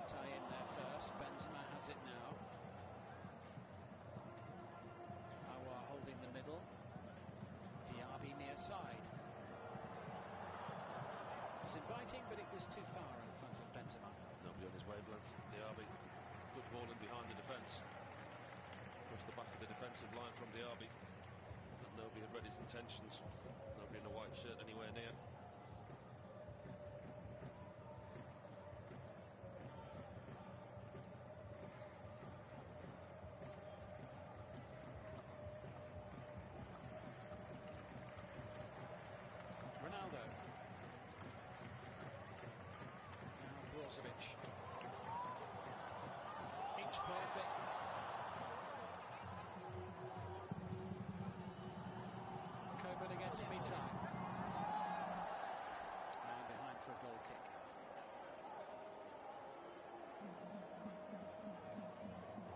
Mitai in there first. Benzema has it now. Aouar holding the middle. Diaby near side. It was inviting, but it was too far in front of Benzema. Nobody on his wavelength. Diaby, good ball in behind the defence. Across the back of the defensive line from Diaby. But nobody had read his intentions. Nobody in a white shirt anywhere near. Ronaldo. Now Brozovic. Inch perfect. Coburn against Mitai. And behind for a goal kick.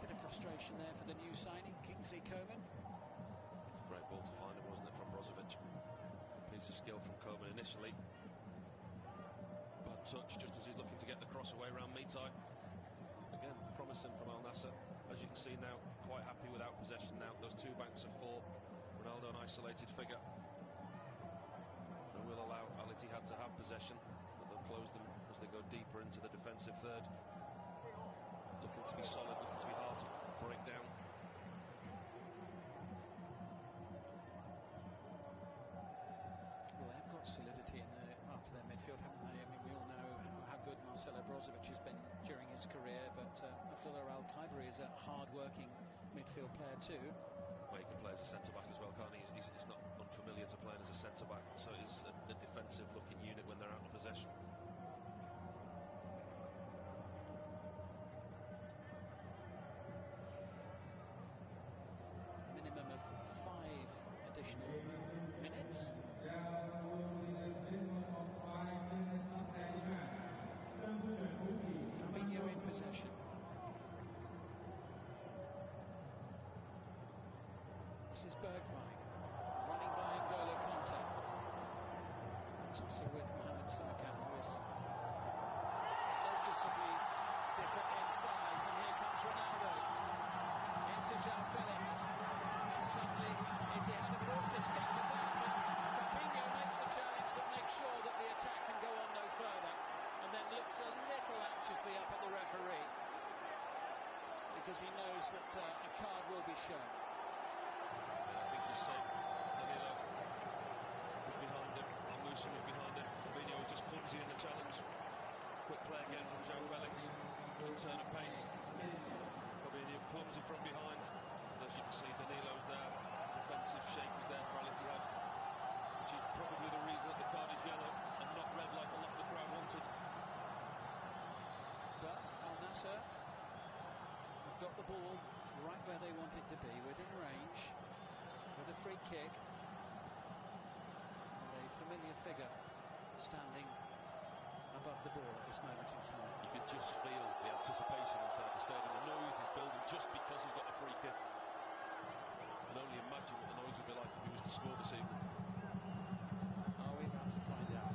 Bit of frustration there for the new signing, Kingsley Coman. It's a great ball to find him, wasn't it, from Brozovic? Piece of skill from Coman initially. Bad touch just as he's looking to get the cross away around Mitai. Again, promising from Al Nassr. As you can see now, quite happy without possession now. Those two banks of four. Ronaldo an isolated figure. They will allow Al Ittihad to have possession, but they'll close them as they go deeper into the defensive third. Looking to be solid, looking to be hard to break down. Well, they've got solidity in the part of their midfield, haven't they? I mean, we all know how good Marcelo Brozovic has been during his career, but Abdullah Al-Khaibari is a hard-working midfield player too. Well, he can play as a centre-back as well, can't he? He's not unfamiliar to playing as a centre-back, so he's a defensive-looking unit when they're out of possession. Minimum of 5 additional minutes. Fabinho in possession. This is Bergwijn running by N'Golo Kanté. Tussle with Mohamed Simakan, who is noticeably different in size. And here comes Ronaldo into João Felix. And suddenly Ittihad are forced to step it back. But Fabinho makes a challenge that makes sure that the attack can go on no further. And then looks a little anxiously up at the referee, because he knows that a card will be shown. I think he's safe. Danilo was behind him. Al-Musa was behind him. Fabinho was just clumsy in the challenge. Quick play again from João Felix. Good turn of pace. Fabinho clumsy from behind. And as you can see, Danilo's there. Defensive shape is there for Al Ittihad, which is probably the reason that the card is yellow and not red like a lot of the crowd wanted. But Al Nassr have got the ball right where they want it to be, within range, with a free kick. And a familiar figure standing above the ball at this moment in time. You could just feel the anticipation inside the stadium. The noise is building just because he's got a free kick. I can only imagine what the noise would be like if he was to score this evening. Are we about to find out?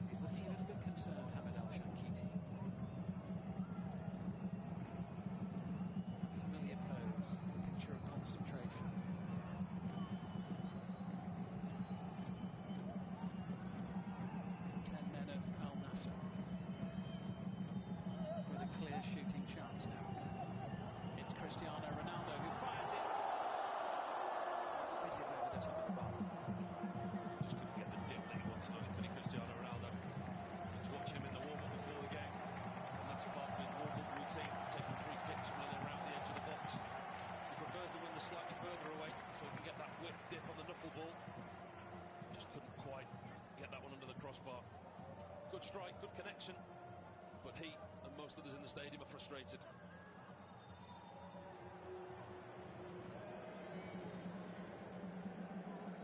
He's looking a little bit concerned, Hamid Al-Shankiti. Familiar pose, picture of concentration. Of Al Nassr with a clear shooting chance now. It's Cristiano Ronaldo who fires it. Fizzes over the top of the bar. Just couldn't get the dip that he wanted on it, could he, Cristiano Ronaldo? Just watching him in the warm-up before the game, and that's part of his warm-up routine, taking free kicks from in and around the edge of the box. He prefers the window slightly further away so he can get that whip dip on the knuckleball. Just couldn't quite get that one under the crossbar. Good strike, good connection, but he and most others in the stadium are frustrated.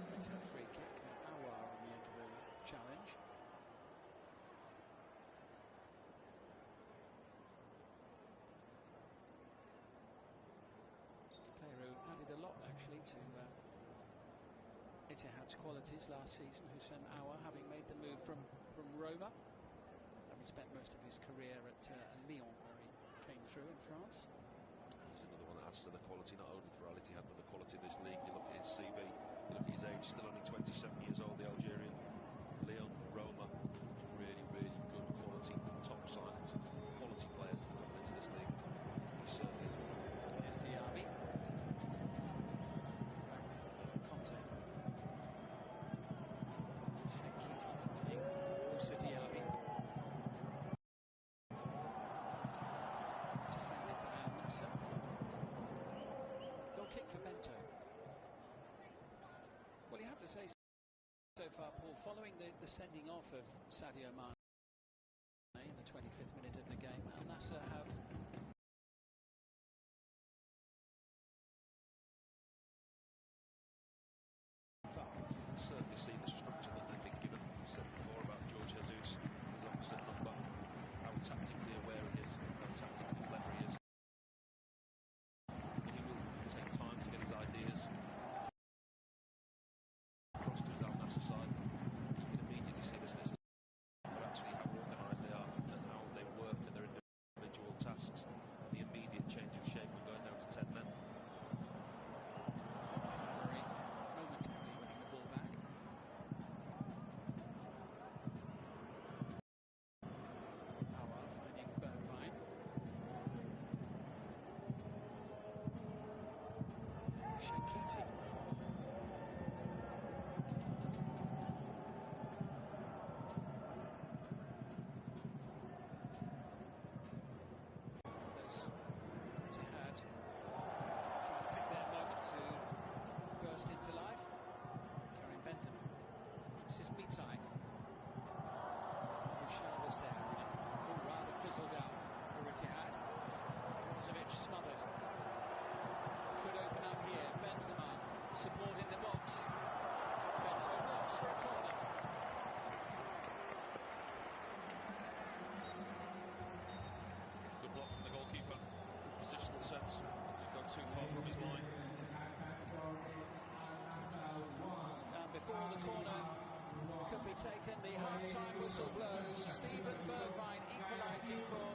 Critical free kick, Aouar on the end of the challenge. The player who added a lot actually to Ittihad's qualities last season, Houssem Aouar, having made the move from Roma. Having spent most of his career at Lyon, where he came through in France. He's another one that adds to the quality, not only for Al Ittihad, but the quality of this league. You look at his CV, you look at his age, still only 27 years old, the Algerian. Lyon, Roma, really, really good quality, top signings, quality players that have gone into this league. He certainly is one. Here's Diaby. Back with Conte. Shankiti finding Moussa Diaby. Defended by Al Nassr. Goal kick for Bento. Well, you have to say so far, Paul, following the sending off of Sadio Mane in the 25th minute of the game, Al Nassr have You can certainly see the structure that they've been given. I said before about George Jesus, his opposite number, how tactically aware he is, how tactically clever he is. He will take time to get his ideas across to his Al Nassr side. You can immediately see this list of actually how organised they are and how they work and their individual tasks. The immediate change of shape of going down to 10 men. momentarily winning the ball back. Aouar finding Bergwijn. Shankiti. As Ittihad trying to pick their moment to burst into life. Karim Benzema. This is Mitai. Bouchard was there, and it all rather fizzled out for Ittihad. Brozovic smothered. Could open up here. Benzema support in the box. Bento blocks for a corner. Good block from the goalkeeper. Positional sense. He's gone too far from his line. And before the corner could be taken, the half-time whistle blows. Steven Bergwijn equalising for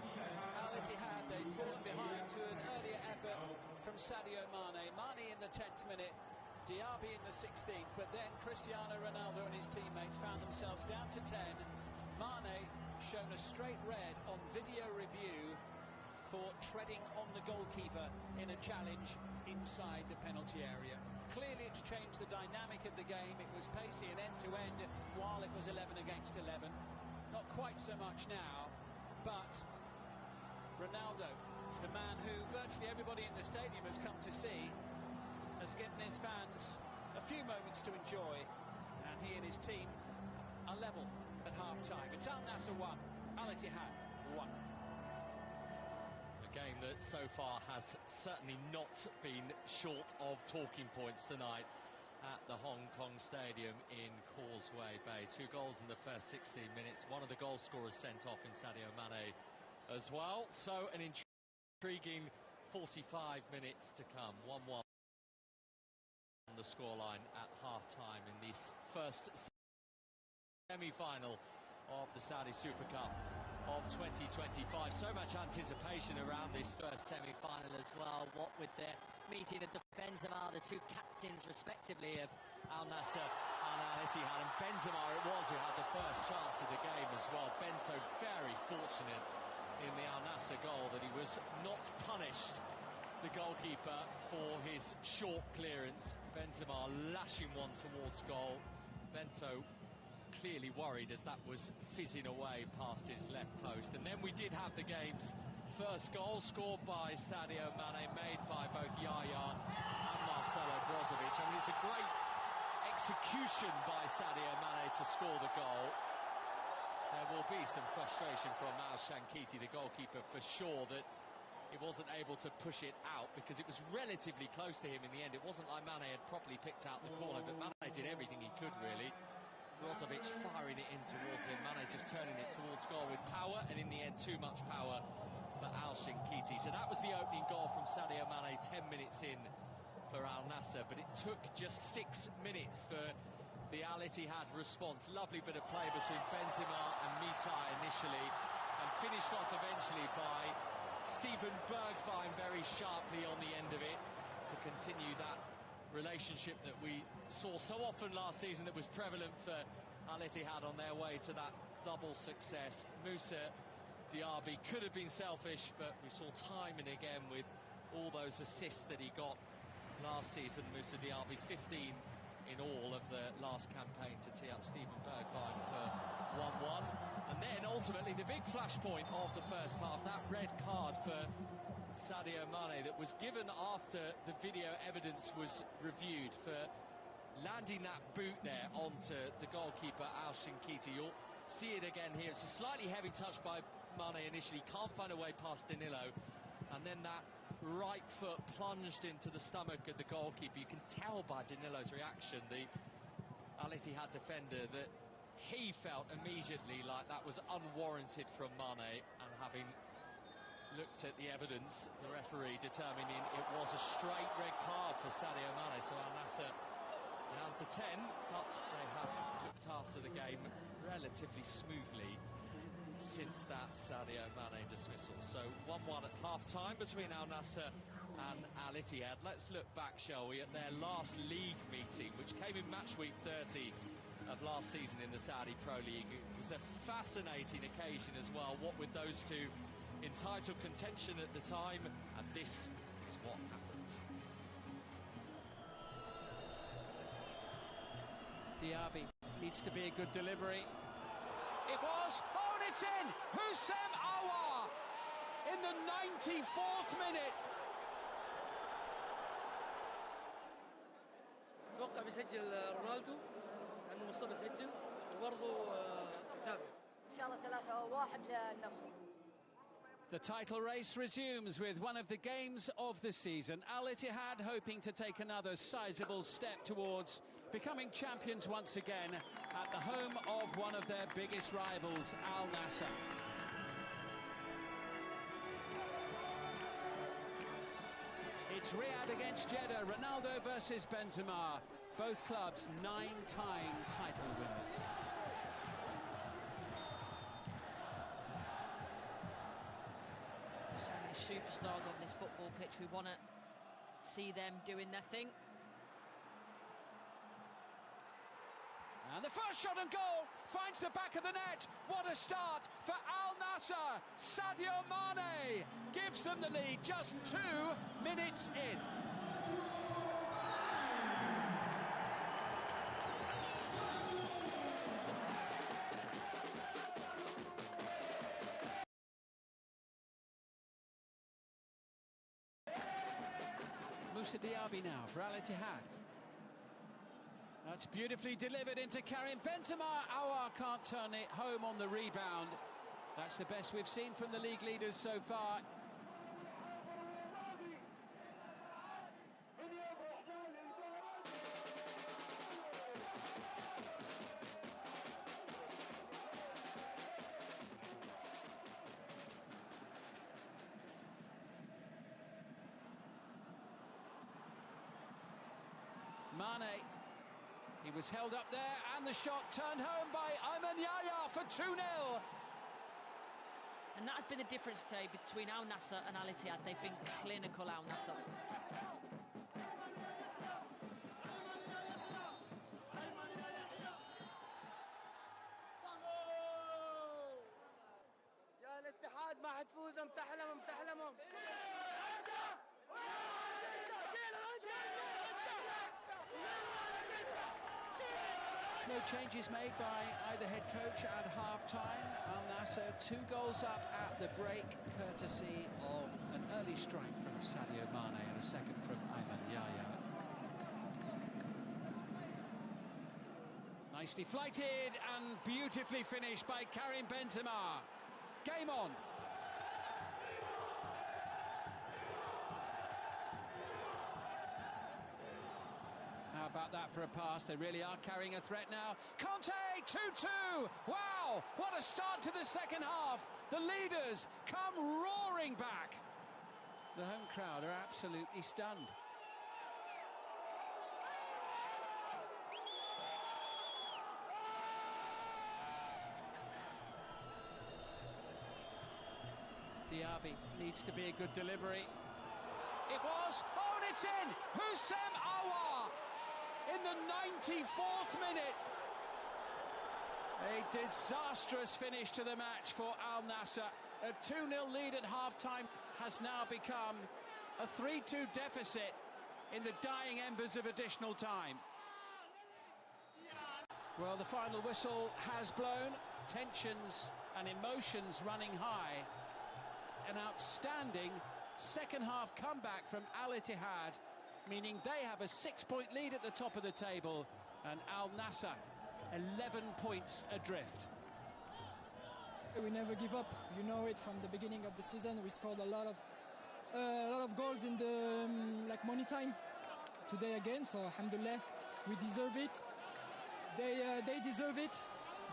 Al Ittihad. They'd fallen behind to an earlier effort from Sadio Mane. Mane in the 10th minute, Diaby in the 16th, but then Cristiano Ronaldo and his teammates found themselves down to 10. Mane shown a straight red on video review for treading on the goalkeeper in a challenge inside the penalty area. Clearly it's changed the dynamic of the game. It was pacey and end-to-end while it was 11 against 11. Not quite so much now, but Ronaldo, the man who virtually everybody in the stadium has come to see, has given his fans a few moments to enjoy, and he and his team are level at half-time. It's Al Nassr 1, Al Ittihad 1. A game that so far has certainly not been short of talking points tonight at the Hong Kong Stadium in Causeway Bay. 2 goals in the first 16 minutes. One of the goal scorers sent off in Sadio Mane as well. So an intriguing 45 minutes to come. 1-1 on the scoreline at half-time in this first semi-final of the Saudi Super Cup of 2025. So much anticipation around this first semi-final as well. What with their meeting at the Benzema, the two captains respectively of Al Nassr and Al Ittihad, and Benzema it was who had the first chance of the game as well. Bento very fortunate in the Al Nassr goal that he was not punished, the goalkeeper, for his short clearance. Benzema lashing one towards goal. Bento clearly worried as that was fizzing away past his left post. And then we did have the game's first goal, scored by Sadio Mane, made by both Yaya and Marcelo Brozovic. I mean, it's a great execution by Sadio Mane to score the goal. There will be some frustration from Al Shankiti, the goalkeeper, for sure, that he wasn't able to push it out because it was relatively close to him in the end. It wasn't like Mane had properly picked out the corner, but Mane did everything he could, really. Brozovic firing it in towards him, Mane just turning it towards goal with power, and in the end too much power for Al Shankiti. So that was the opening goal from Sadio Mane 10 minutes in for Al Nassr, but it took just 6 minutes for the Al Ittihad response. Lovely bit of play between Benzema and Mitai initially, and finished off eventually by Steven Bergwijn very sharply on the end of it to continue that relationship that we saw so often last season that was prevalent for Al Ittihad on their way to that double success. Moussa Diaby could have been selfish, but we saw time and again with all those assists that he got last season. Moussa Diaby 15 in all of the last campaign to tee up Steven Bergwijn for 1-1. And then ultimately the big flashpoint of the first half, that red card for Sadio Mane that was given after the video evidence was reviewed for landing that boot there onto the goalkeeper Al Shinkiti. You'll see it again here. It's a slightly heavy touch by Mane initially, can't find a way past Danilo, and then that right foot plunged into the stomach of the goalkeeper. You can tell by Danilo's reaction, the Al Ittihad defender, that he felt immediately like that was unwarranted from Mane, and having looked at the evidence, the referee determining it was a straight red card for Sadio Mane. So Al Nassr down to 10, but they have looked after the game relatively smoothly since that Sadio Mane dismissal. So 1-1 at half-time between Al Nassr and Al Ittihad. Let's look back, shall we, at their last league meeting, which came in match week 30 of last season in the Saudi Pro League. It was a fascinating occasion as well, what with those two in title contention at the time, and this is what happened. Diaby needs to be a good delivery. It was, oh, and it's in! Houssem Aouar in the 94th minute. اتوقع بيسجل رونالدو لانه مصاب يسجل وبرضه متابع ان شاء الله 3-1 للنصر. The title race resumes with one of the games of the season. Al Ittihad hoping to take another sizable step towards becoming champions once again at the home of one of their biggest rivals, Al Nassr. It's Riyadh against Jeddah, Ronaldo versus Benzema. Both clubs 9-time title winners. So many superstars on this football pitch. We want to see them doing their thing. And the first shot and goal finds the back of the net. What a start for Al Nassr. Sadio Mane gives them the lead just 2 minutes in. Moussa Diaby now for Al Ittihad. That's beautifully delivered into Karim Benzema. Aouar can't turn it home on the rebound. That's the best we've seen from the league leaders so far. Mane. He was held up there, and the shot turned home by Ayman Yahya for 2-0. And that has been the difference today between Al Nassr and Al Ittihad. They've been clinical, Al Nassr. يا الاتحاد ما حتفوزهم تحلمهم No changes made by either head coach at half-time. Al Nassr 2 goals up at the break, courtesy of an early strike from Sadio Mane and a second from Ayman Yahya. Nicely flighted and beautifully finished by Karim Benzema. Game on. How about that for a pass? They really are carrying a threat now. Conte, 2-2. Wow, what a start to the second half. The leaders come roaring back. The home crowd are absolutely stunned. Diaby needs to be a good delivery. It was. Oh, and it's in. Houssem Aouar in the 94th minute. A disastrous finish to the match for Al Nassr. A 2-0 lead at half-time has now become a 3-2 deficit in the dying embers of additional time. Well, the final whistle has blown. Tensions and emotions running high. An outstanding second-half comeback from Al Ittihad, meaning they have a 6-point lead at the top of the table, and Al Nassr 11 points adrift. We never give up. You know it from the beginning of the season. We scored a lot of goals in the money time today again. So alhamdulillah, we deserve it. They deserve it.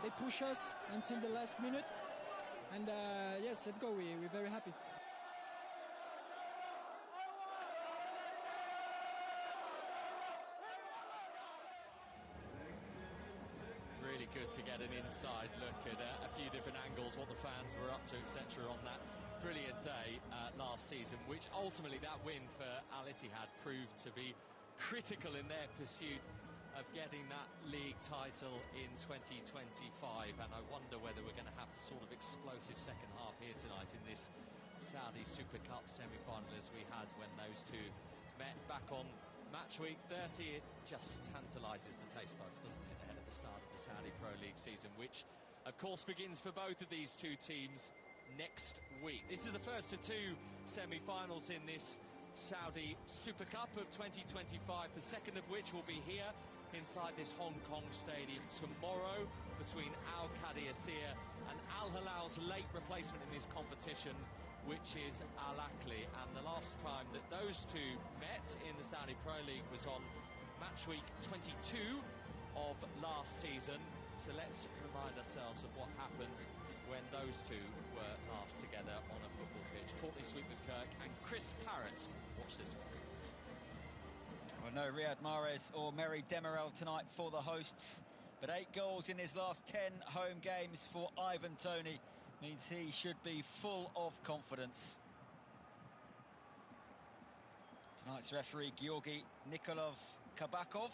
They push us until the last minute. And yes, let's go. We're very happy. Really good to get an inside look at a few different angles, what the fans were up to, etc. on that brilliant day last season, which ultimately that win for Al Ittihad proved to be critical in their pursuit of getting that league title in 2025. And I wonder whether we're going to have the sort of explosive second half here tonight in this Saudi Super Cup semi-final as we had when those two met back on match week 30. It just tantalises the taste buds, doesn't it, ahead of the start of the Saudi Pro League season, which of course begins for both of these two teams next week. This is the first of two semi-finals in this Saudi Super Cup of 2025, the second of which will be here inside this Hong Kong stadium tomorrow between Al Qadisiyah and Al Hilal's late replacement in this competition, which is Al Ahly. And the last time that those two met in the Saudi Pro League was on match week 22 of last season. So let's remind ourselves of what happened when those two were last together on a football pitch. Courtney Sweetman-Kirk and Chris Parrott. Watch this one. Well, no Riyad Mahrez or Merih Demiral tonight for the hosts, but 8 goals in his last 10 home games for Ivan Toney means he should be full of confidence. Tonight's referee, Georgi Nikolov Kabakov.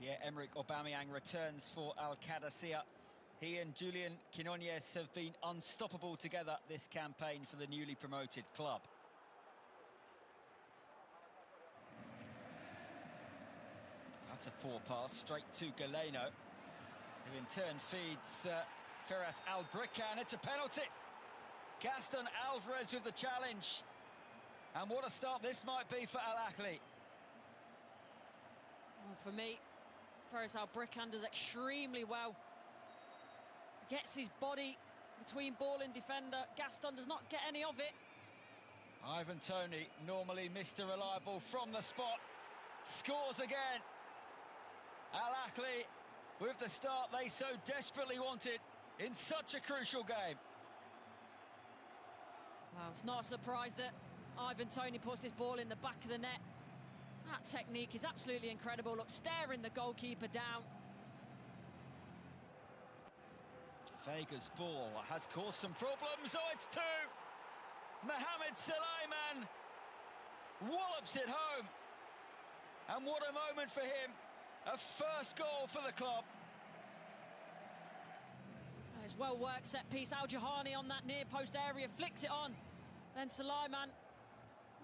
Pierre-Emerick Aubameyang returns for Al Qadisiyah. He and Julian Quinones have been unstoppable together this campaign for the newly promoted club. That's a poor pass straight to Galeno, who in turn feeds Firas Al-Brikhan. It's a penalty. Gaston Alvarez with the challenge. And what a start this might be for Al Ahly. Well, for me, Firas Al-Brikhan does extremely well. Gets his body between ball and defender. Gaston does not get any of it. Ivan Toney, normally Mr. Reliable from the spot, scores again. Al Ahly with the start they so desperately wanted in such a crucial game. Well, it's not a surprise that Ivan Toney puts his ball in the back of the net. That technique is absolutely incredible. Look, staring the goalkeeper down. Vega's ball has caused some problems. Oh, it's two. Mohamed Suleiman wallops it home. And what a moment for him. A first goal for the club. It's well worked set piece. Al Jahani on that near post area flicks it on. Then Suleiman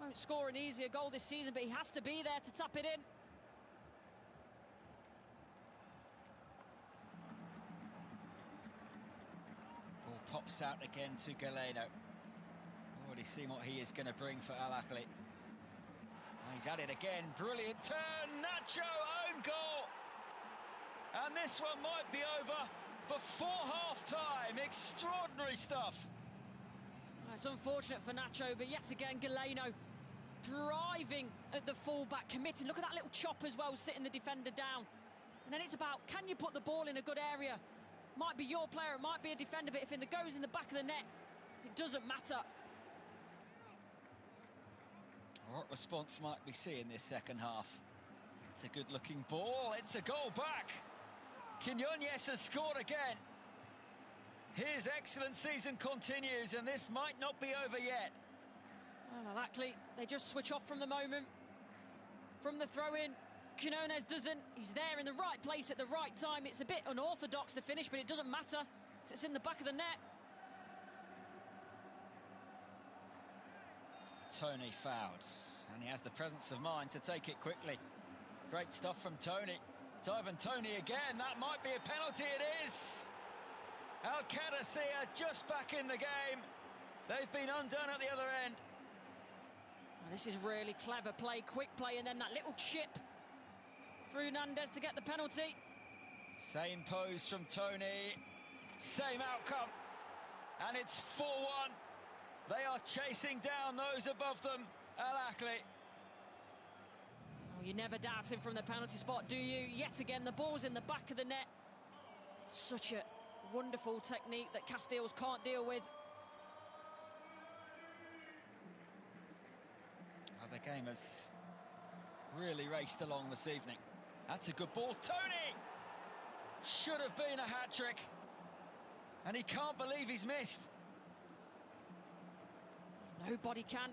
won't score an easier goal this season, but he has to be there to tap it in. Ball pops out again to Galeno. Already seen what he is going to bring for Al Ahly. He's at it again. Brilliant turn. Nacho, own goal. And this one might be over before half-time. Extraordinary stuff. It's unfortunate for Nacho, but yet again Galeno driving at the full-back, committing. Look at that little chop as well, sitting the defender down. And then it's about, can you put the ball in a good area? Might be your player, it might be a defender, but if it goes in the back of the net, it doesn't matter. What response might we see in this second half? It's a good-looking ball. It's a goal back. Quinones has scored again. His excellent season continues, and this might not be over yet. Well, Al-Akhli, they just switch off from the moment. From the throw-in, Quinones doesn't. He's there in the right place at the right time. It's a bit unorthodox, the finish, but it doesn't matter. It's in the back of the net. Tony fouled, and he has the presence of mind to take it quickly. Great stuff from Tony. It's Ivan Tony again. That might be a penalty. It is. Al Qadisiyah just back in the game. They've been undone at the other end. Oh, this is really clever play, quick play, and then that little chip through Nandez to get the penalty. Same pose from Tony, same outcome, and it's 4-1. They are chasing down those above them, Al-Akhli. Oh, you never doubt him from the penalty spot, do you? Yet again, the ball's in the back of the net. Such a wonderful technique that Castiles can't deal with. Well, the game has really raced along this evening. That's a good ball. Tony! Should have been a hat-trick. And he can't believe he's missed. Nobody can.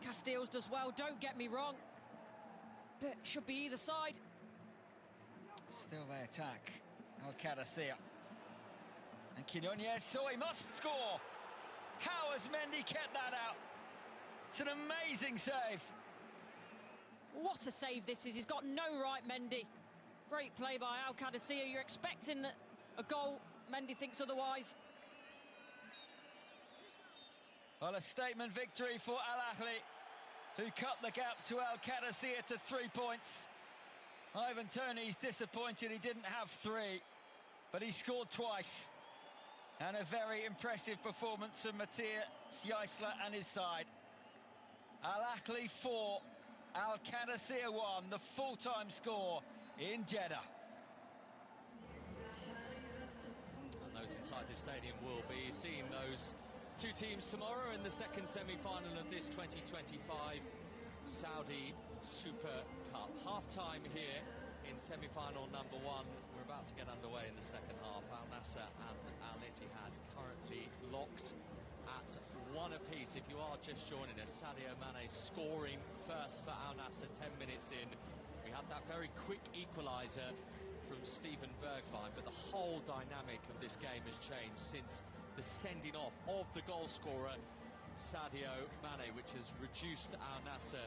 Castiles does well, don't get me wrong. But should be either side. Still they attack. Al Qadisiyah. And Quinones, so he must score. How has Mendy kept that out? It's an amazing save. What a save this is. He's got no right, Mendy. Great play by Al Qadisiyah. You're expecting a goal. Mendy thinks otherwise. Well, a statement victory for Al-Akhli, who cut the gap to Al Qadisiyah to 3 points. Ivan Tony's disappointed he didn't have 3, but he scored twice. And a very impressive performance from Matthias Jaisler and his side. Al-Akhli 4, Al Qadisiyah 1, the full-time score in Jeddah. And those inside the stadium will be seeing those two teams tomorrow in the second semi-final of this 2025 Saudi Super Cup. Half-time here in semi-final number 1. We're about to get underway in the second half. Al Nassr and Al Ittihad currently locked at 1 apiece. If you are just joining us, Sadio Mane scoring first for Al Nassr 10 minutes in. We had that very quick equaliser from Steven Bergwijn, but the whole dynamic of this game has changed since the sending off of the goal scorer Sadio Mane, which has reduced Al Nassr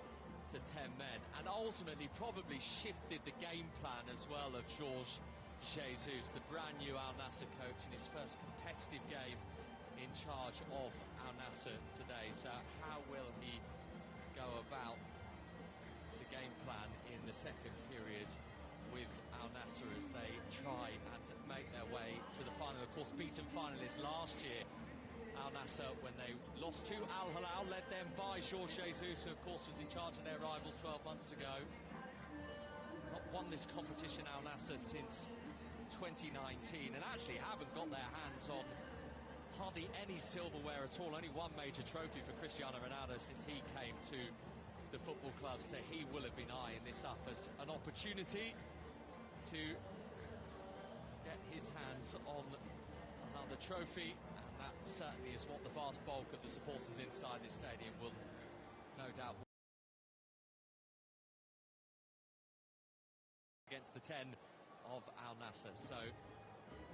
to 10 men and ultimately probably shifted the game plan as well of Jorge Jesus, the brand new Al Nassr coach, in his first competitive game in charge of Al Nassr today. So how will he go about the game plan in the second period with Al Nassr as they try and make their way to the final? Of course, beaten finalists last year, Al Nassr, when they lost to Al Hilal, led them by Jorge Jesus, who of course was in charge of their rivals 12 months ago. Not won this competition, Al Nassr, since 2019, and actually haven't got their hands on hardly any silverware at all. Only one major trophy for Cristiano Ronaldo since he came to the football club, so he will have been eyeing this up as an opportunity to get his hands on another trophy, and that certainly is what the vast bulk of the supporters inside this stadium will no doubt against the 10 of Al Nassr. So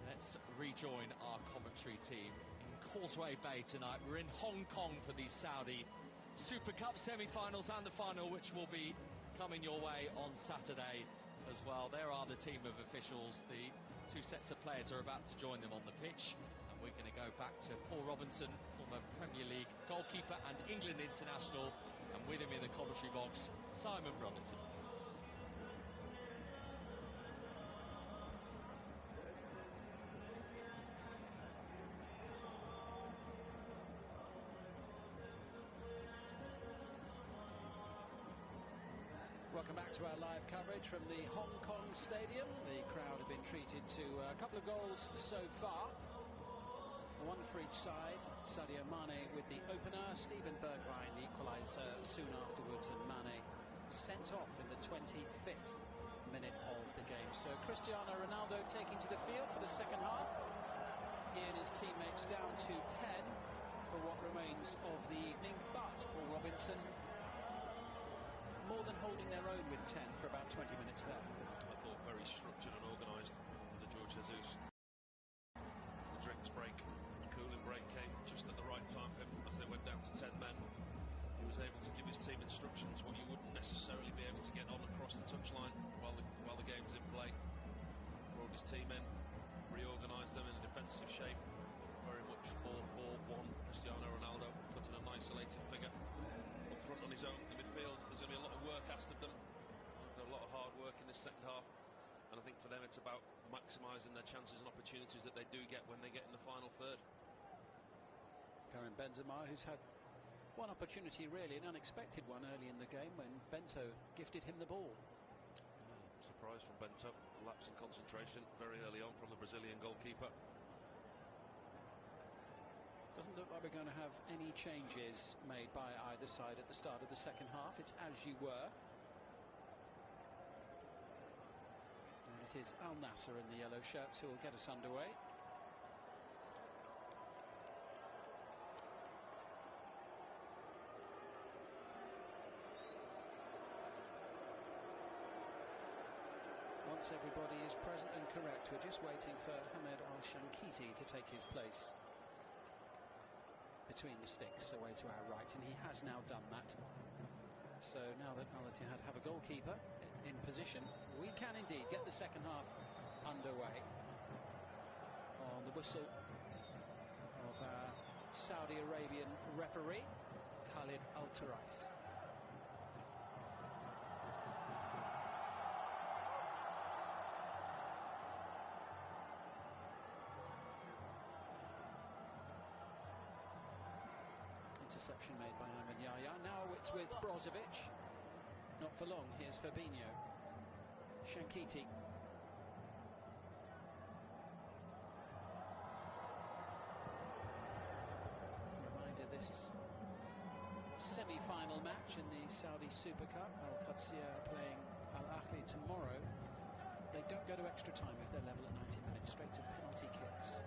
let's rejoin our commentary team in Causeway Bay tonight. We're in Hong Kong for the Saudi Super Cup semi-finals and the final, which will be coming your way on Saturday as well. There are the team of officials. The two sets of players are about to join them on the pitch, and we're going to go back to Paul Robinson, former Premier League goalkeeper and England international, and with him in the commentary box, Simon Robinson. Welcome back to our live coverage from the Hong Kong Stadium. The crowd have been treated to a couple of goals so far. One for each side. Sadio Mane with the opener. Steven Bergwijn, the equaliser, soon afterwards, and Mane sent off in the 25th minute of the game. So Cristiano Ronaldo taking to the field for the second half. He and his teammates down to 10 for what remains of the evening, but Paul Robinson more than holding their own with 10 for about 20 minutes there. I thought very structured and organised under George Jesus. The drinks break, the cooling break came just at the right time for him as they went down to 10 men. He was able to give his team instructions, what you wouldn't necessarily be able to get on across the touchline while the game was in play. Brought his team in, reorganised them in a defensive shape, very much 4-4-1. Cristiano Ronaldo put in an isolated figure up front on his own in the midfield. There's going to be a lot of work asked of them. There's a lot of hard work in this second half, and I think for them it's about maximising their chances and opportunities that they do get when they get in the final third. Karim Benzema, who's had one opportunity, really an unexpected one early in the game when Bento gifted him the ball. Surprise from Bento, lapse in concentration very early on from the Brazilian goalkeeper. Doesn't look like we're going to have any changes made by either side at the start of the second half. It's as you were. And it is Al Nassr in the yellow shirts who will get us underway. Once everybody is present and correct, we're just waiting for Hamed Al-Shankiti to take his place between the sticks away to our right, and he has now done that. So now that Ittihad have a goalkeeper in position, we can indeed get the second half underway. On the whistle of our Saudi Arabian referee, Khalid Al-Tarais. Interception made by Ayman Yahya. Now it's with Brozovic. Not for long. Here's Fabinho. Shankiti. Reminder this semi-final match in the Saudi Super Cup. Al-Qadsiya playing Al-Ahli tomorrow. They don't go to extra time if they're level at 90 minutes. Straight to penalty kicks.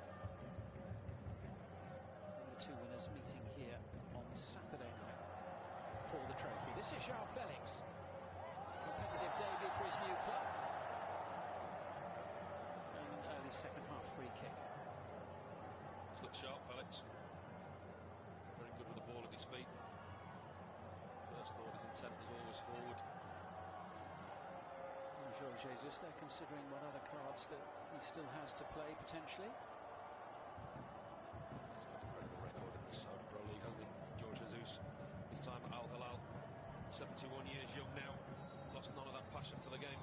And the two winners meeting here on Saturday night for the trophy. This is João Felix. Competitive debut for his new club. And an early second half free kick. He's looked sharp, Felix. Very good with the ball at his feet. First thought his intent was always forward. And Jorge Jesus, they're considering what other cards that he still has to play potentially. Saudi Pro League, hasn't he? George Jesus. His time at Al Hilal, 71 years young now, lost none of that passion for the game.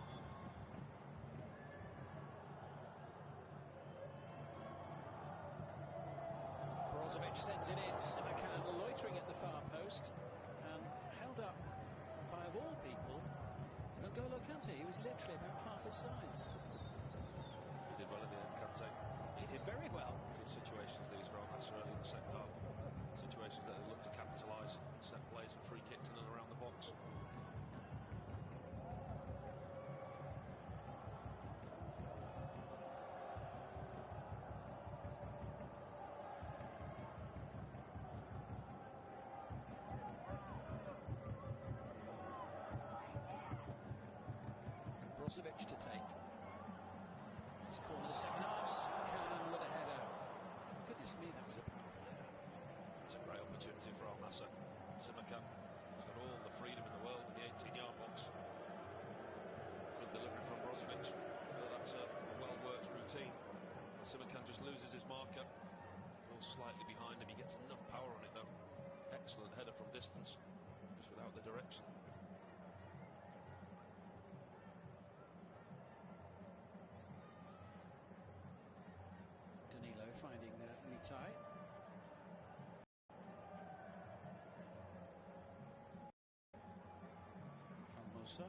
Brozovic sends it in. Simakan loitering at the far post and held up by, of all people, N'Golo Kante. He was literally about half his size. He did well in the end, Kante. He did very well. Good situations these for Al Nassr early in the second half. Situations that they look to capitalise, set plays and free kicks in and around the box. Brozovic to take. It's corner the second half. Simakan with a header. Goodness me, that was a powerful header. It's a great opportunity for Al Nassr. Simakan has got all the freedom in the world in the 18-yard box. Good delivery from Brozovic. That's a well-worked routine. Simakan just loses his marker. Goes slightly behind him. He gets enough power on it, though. Excellent header from distance, just without the direction. Danilo finding Mitai. Musa.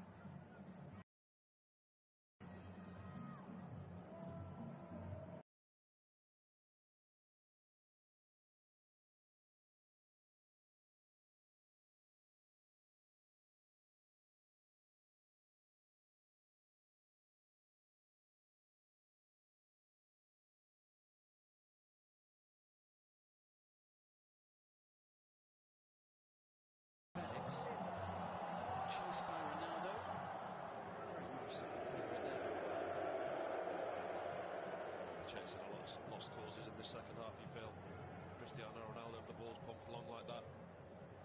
chasing a lot of lost causes in the second half, you feel. Cristiano Ronaldo, if the ball's pumped along like that,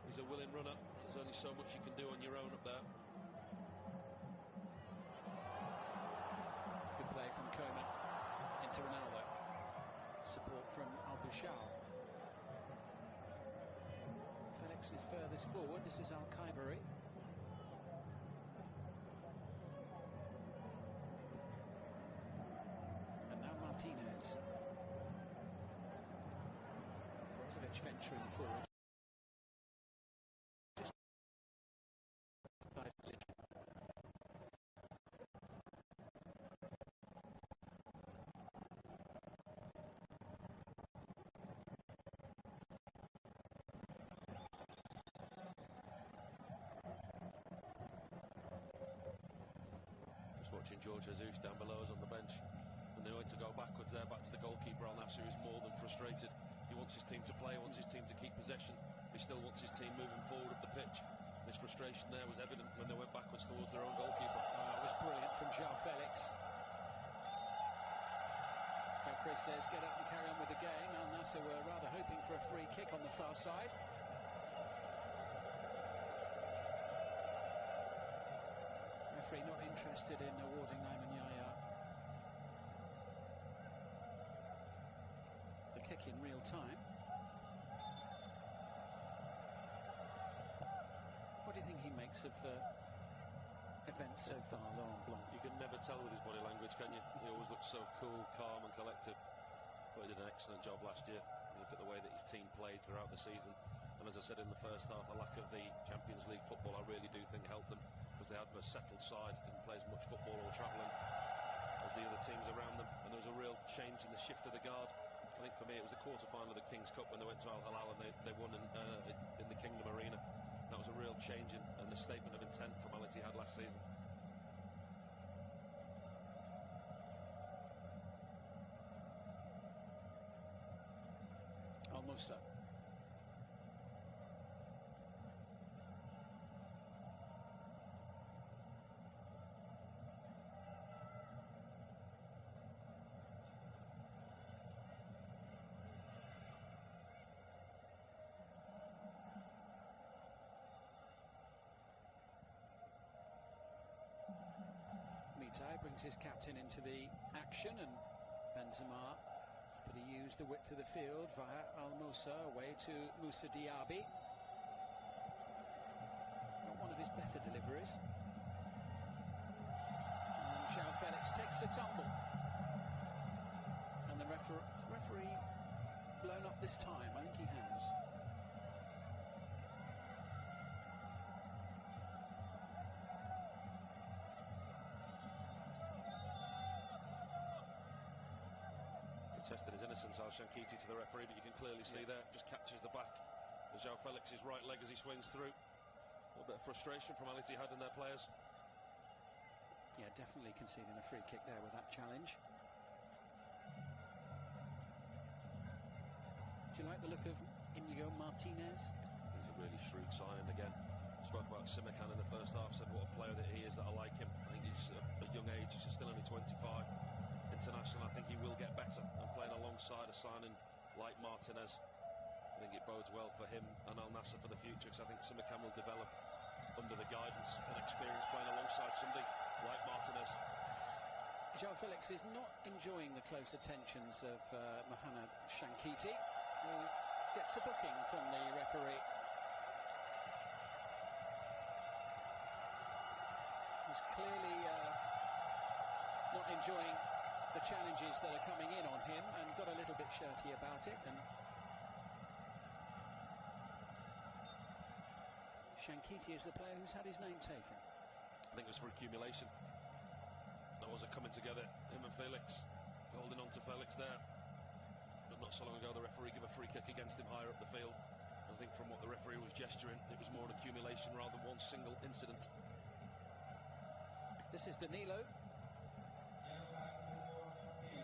he's a willing runner. There's only so much you can do on your own up there. Good play from Koeman into Ronaldo. Support from Al-Bushal. Felix is furthest forward. This is Al-Khaibari. And now Martinez. Brozovic venturing forward. Just position. Watching George Jesus down below us on the bench, and they went to go backwards there, back to the goalkeeper. Al-Nassr is more than frustrated. He wants his team to play, wants his team to keep possession. He still wants his team moving forward up the pitch. This frustration there was evident when they went backwards towards their own goalkeeper. It was brilliant from João Felix. Referee says get up and carry on with the game. Al-Nassr were rather hoping for a free kick on the far side. Referee not interested in awarding Ayman Yahya the kick in real time. What do you think he makes of events so far, Laurent Blanc? You can never tell with his body language, can you? He always looks so cool, calm and collected. But he did an excellent job last year. Look at the way that his team played throughout the season. And as I said in the first half, the lack of the Champions League football I really do think helped them, because they had a settled side, didn't play as much football or travelling as the other teams around them, and there was a real change in the shift of the guard. I think for me it was a quarter-final of the King's Cup when they went to Al Hilal and they won in the Kingdom Arena. That was a real change and a statement of intent from Al Ittihad last season. Al-Musa. Brings his captain into the action, and Benzema, but he used the width of the field via Al-Musa away to Moussa Diaby. Not one of his better deliveries. And João Felix takes a tumble, and the referee blown up this time. I think he has. Tested his innocence, Al-Shankiti, to the referee, but you can clearly see there, just catches the back of João Felix's right leg as he swings through. A little bit of frustration from Al Ittihad and their players. Yeah, definitely conceding a free kick there with that challenge. Do you like the look of Inigo Martinez? He's a really shrewd signing again. Spoke about Simikan in the first half, said what a player that he is, that I like him. I think he's at a young age, he's still only 25. International, I think he will get better, and playing alongside a signing like Martinez, I think it bodes well for him and Al-Nassr for the future, because I think Simikan will develop under the guidance and experience playing alongside somebody like Martinez. João Felix is not enjoying the close attentions of Mohamed Shankiti, who gets a booking from the referee. He's clearly not enjoying the challenges that are coming in on him, and got a little bit shirty about it. And Shankiti is the player who's had his name taken. I think it was for accumulation. That wasn't coming together, him and Felix, holding on to Felix there. But not so long ago the referee gave a free kick against him higher up the field. I think from what the referee was gesturing, it was more an accumulation rather than one single incident. This is Danilo.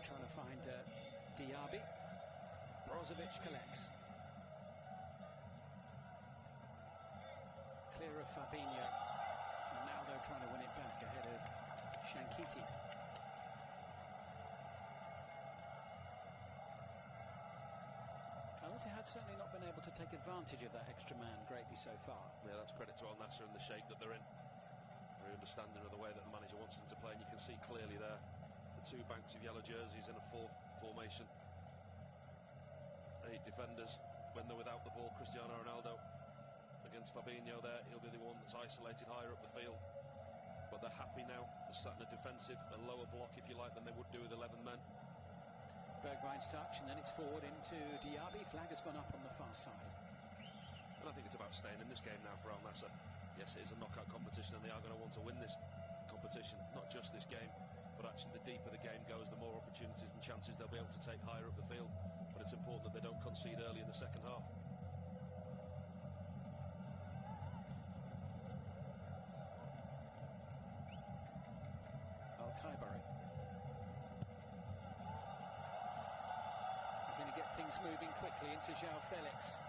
Trying to find Diaby. Brozovic collects. Clear of Fabinho. And now they're trying to win it back ahead of Shankiti. Ittihad certainly not been able to take advantage of that extra man greatly so far. Yeah, that's credit to Al Nassr and the shape that they're in. Very understanding of the way that the manager wants them to play, and you can see clearly there the two banks of yellow jerseys in a formation. 8 defenders when they're without the ball. Cristiano Ronaldo against Fabinho there, he'll be the one that's isolated higher up the field. But they're happy now. They're sat in a defensive, a lower block, if you like, than they would do with 11 men. Bergwijn's touch, and then it's forward into Diaby. Flag has gone up on the far side. And I think it's about staying in this game now for Al Nassr. Yes, it is a knockout competition, and they are going to want to win this competition, not just this game, but actually the deeper the game goes, the more opportunities and chances they'll be able to take higher up the field. But it's important that they don't concede early in the second half. We're going to get things moving quickly into João Felix.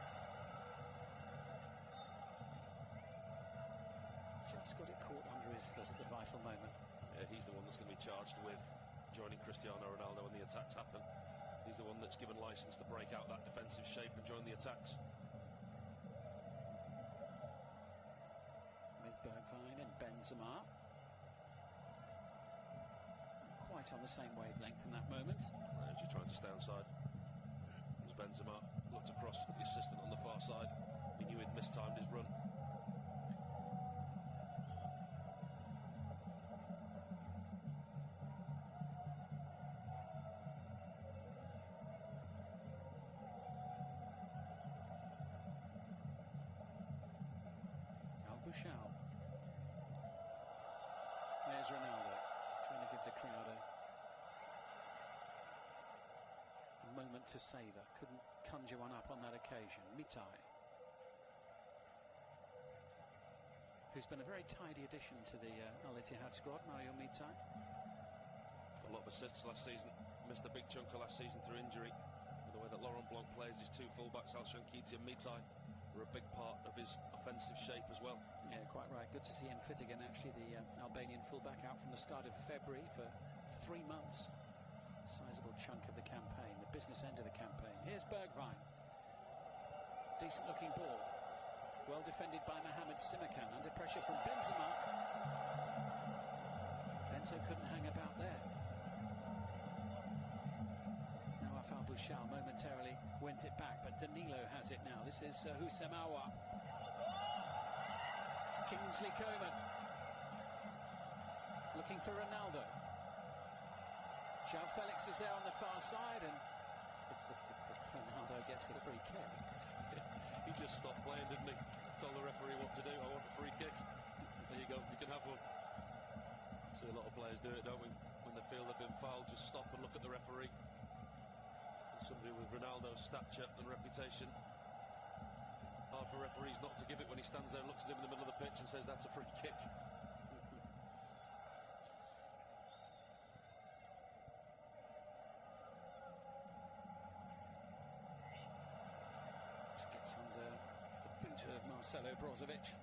Just got it caught under his foot at the vital moment. Yeah, he's the one that's going to be charged with joining Cristiano Ronaldo when the attacks happen. He's the one that's given licence to break out that defensive shape and join the attacks. With Bergwijn and Benzema. Quite on the same wavelength in that moment. And just trying to stay onside. As Benzema looked across at the assistant on the far side. He knew he'd mistimed his run. There's Ronaldo trying to give the crowd a moment to savour. Couldn't conjure one up on that occasion. Mitai, who's been a very tidy addition to the Al Ittihad squad. Mario Mitai, a lot of assists last season. Missed a big chunk of last season through injury. The way that Laurent Blanc plays his two fullbacks, Al-Shankiti and Mitai, were a big part of his offensive shape as well. Yeah, quite right. Good to see him fit again. Actually, the Albanian fullback out from the start of February for 3 months. Sizable chunk of the campaign, the business end of the campaign. Here's Bergwijn. Decent looking ball. Well defended by Mohamed Simakan. Under pressure from Benzema. Bento couldn't hang about there. Now Afal Bouchal momentarily wins it back, but Danilo has it now. This is Houssem Aouar. Kingsley Coman looking for Ronaldo. João Felix is there on the far side, and Ronaldo gets the free kick. He just stopped playing, didn't he? Told the referee what to do. I want a free kick. There you go, you can have one. See a lot of players do it, don't we? When they feel they've been fouled, just stop and look at the referee. And somebody with Ronaldo's stature and reputation, hard for referees not to give it when he stands there and looks at him in the middle of the pitch and says that's a free kick. Just gets under the boot of Marcelo Brozovic.